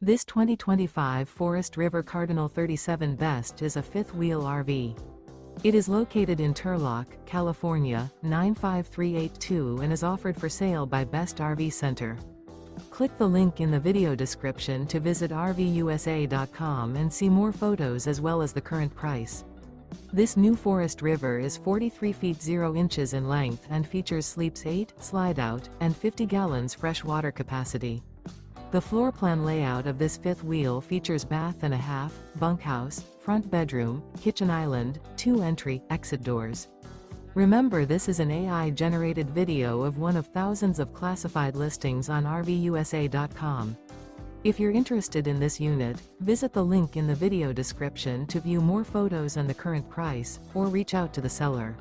This 2025 Forest River Cardinal 37 Best is a fifth-wheel RV. It is located in Turlock, California, 95382 and is offered for sale by Best RV Center. Click the link in the video description to visit RVUSA.com and see more photos as well as the current price. This new Forest River is 43 feet 0 inches in length and features sleeps 8, slide-out, and 50 gallons fresh water capacity. The floor plan layout of this fifth wheel features bath and a half, bunkhouse, front bedroom, kitchen island, 2 entry, exit doors. Remember, this is an AI-generated video of one of thousands of classified listings on RVUSA.com. If you're interested in this unit, visit the link in the video description to view more photos and the current price, or reach out to the seller.